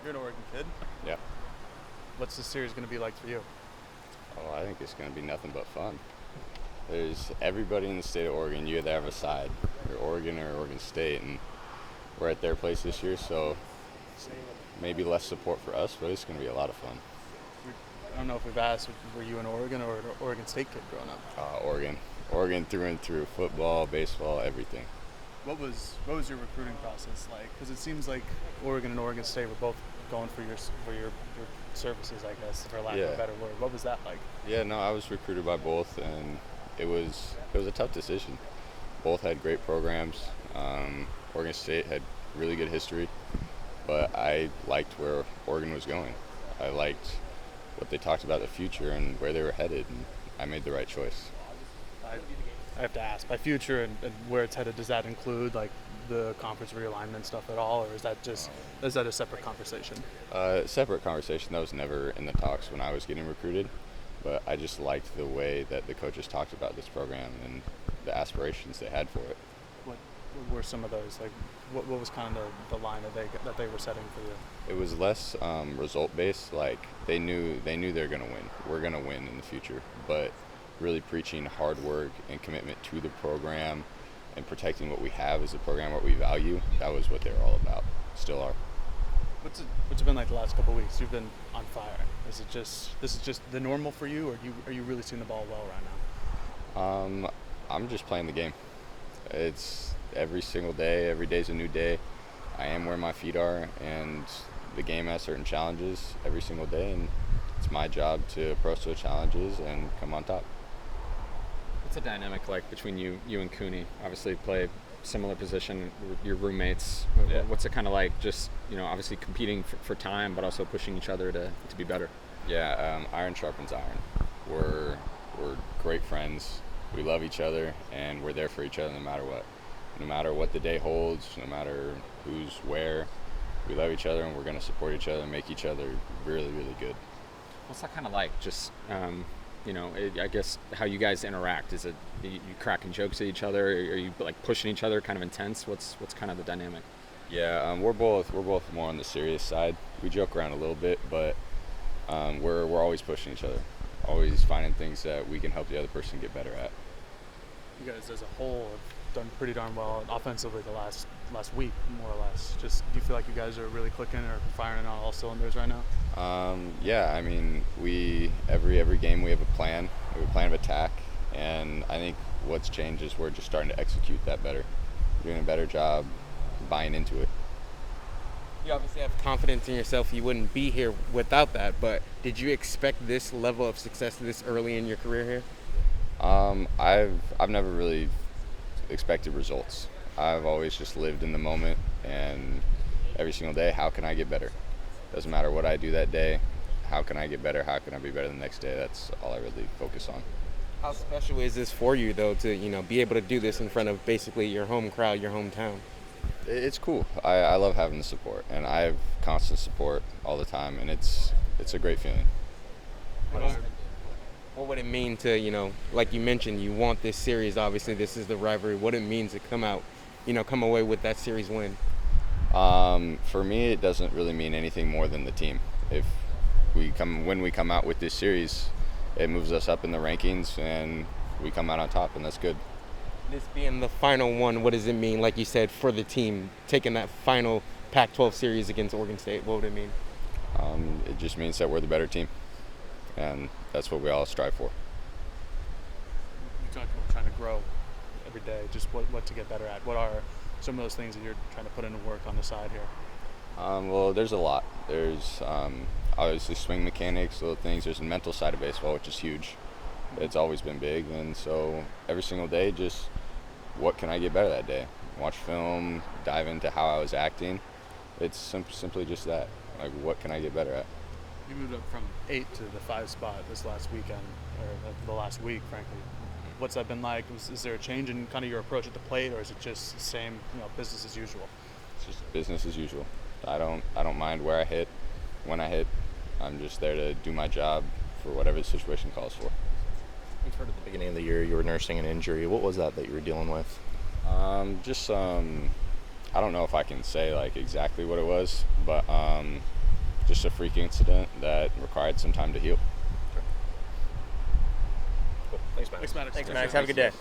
You're an Oregon kid. Yeah. What's this series going to be like for you? Oh, I think it's going to be nothing but fun. There's everybody in the state of Oregon. You either have a side, you're Oregon or Oregon State, and we're at their place this year, so maybe less support for us, but it's going to be a lot of fun. I don't know if we've asked, were you an Oregon or an Oregon State kid growing up? Oregon through and through, football, baseball, everything. What was your recruiting process like? Because it seems like Oregon and Oregon State were both going for your services, I guess, for lack of a better word. What was that like? Yeah, no, I was recruited by both, and it was a tough decision. Both had great programs. Oregon State had really good history, but I liked where Oregon was going. I liked what they talked about the future and where they were headed, and I made the right choice. I have to ask, by future and where it's headed, does that include like the conference realignment stuff at all, or is that a separate conversation? Separate conversation. That was never in the talks when I was getting recruited, but I just liked the way that the coaches talked about this program and the aspirations they had for it. What were some of those? Like, what was kind of the line that they were setting for you? It was less result based. Like they knew they were going to win. We're going to win in the future, but really preaching hard work and commitment to the program and protecting what we have as a program, what we value. That was what they were all about. Still are. What's it been like the last couple of weeks? You've been on fire. This is just the normal for you, or are you really seeing the ball well right now? I'm just playing the game. It's every single day. Every day's a new day. I am where my feet are, and the game has certain challenges every single day, and it's my job to approach those challenges and come on top. What's the dynamic like between you and Cooney? Obviously play similar position, your roommates. Yeah. What's it kind of like just, obviously competing for time, but also pushing each other to be better? Yeah, iron sharpens iron. We're great friends. We love each other, and we're there for each other no matter what. No matter what the day holds, no matter who's where, we love each other, and we're going to support each other and make each other really, really good. What's that kind of like? Just, I guess how you guys interact. Is it you cracking jokes at each other? Are you like pushing each other, kind of intense? What's kind of the dynamic? Yeah, we're both more on the serious side. We joke around a little bit, but we're always pushing each other, always finding things that we can help the other person get better at. You guys, as a whole, have done pretty darn well offensively the last week, more or less. Just, do you feel like you guys are really clicking or firing on all cylinders right now? Yeah, I mean, every game we have a plan. We have a plan of attack, and I think what's changed is we're just starting to execute that better. We're doing a better job buying into it. You obviously have confidence in yourself. You wouldn't be here without that, but did you expect this level of success this early in your career here? I've never really expected results. I've always just lived in the moment, and every single day, how can I get better? Doesn't matter what I do that day, how can I get better? How can I be better the next day? That's all I really focus on. How special is this for you, though, to be able to do this in front of basically your home crowd, your hometown? It's cool. I love having the support, and I have constant support all the time, and it's a great feeling. What would it mean to, like you mentioned, you want this series, obviously this is the rivalry, what it means to come away with that series win? For me, it doesn't really mean anything more than the team. When we come out with this series, it moves us up in the rankings, and we come out on top, and that's good. This being the final one, what does it mean, like you said, for the team, taking that final Pac-12 series against Oregon State? What would it mean? It just means that we're the better team, and that's what we all strive for. You talked about trying to grow every day, just what to get better at. What are some of those things that you're trying to put into work on the side here? Well, there's a lot. There's obviously swing mechanics, little things. There's the mental side of baseball, which is huge. It's always been big, and so every single day, just what can I get better that day? Watch film, dive into how I was acting. It's simply just that. Like, what can I get better at? You moved up from 8 to the 5 spot this last weekend, or the last week, frankly. What's that been like? Is there a change in kind of your approach at the plate, or is it just the same, business as usual? It's just business as usual. I don't mind where I hit, when I hit. I'm just there to do my job for whatever the situation calls for. We've heard at the beginning of the year you were nursing an injury. What was that you were dealing with? I don't know if I can say like exactly what it was, but just a freak incident that required some time to heal. Cool. Thanks, Matt. Thanks, Maddox. Thanks, Max. Have a good day.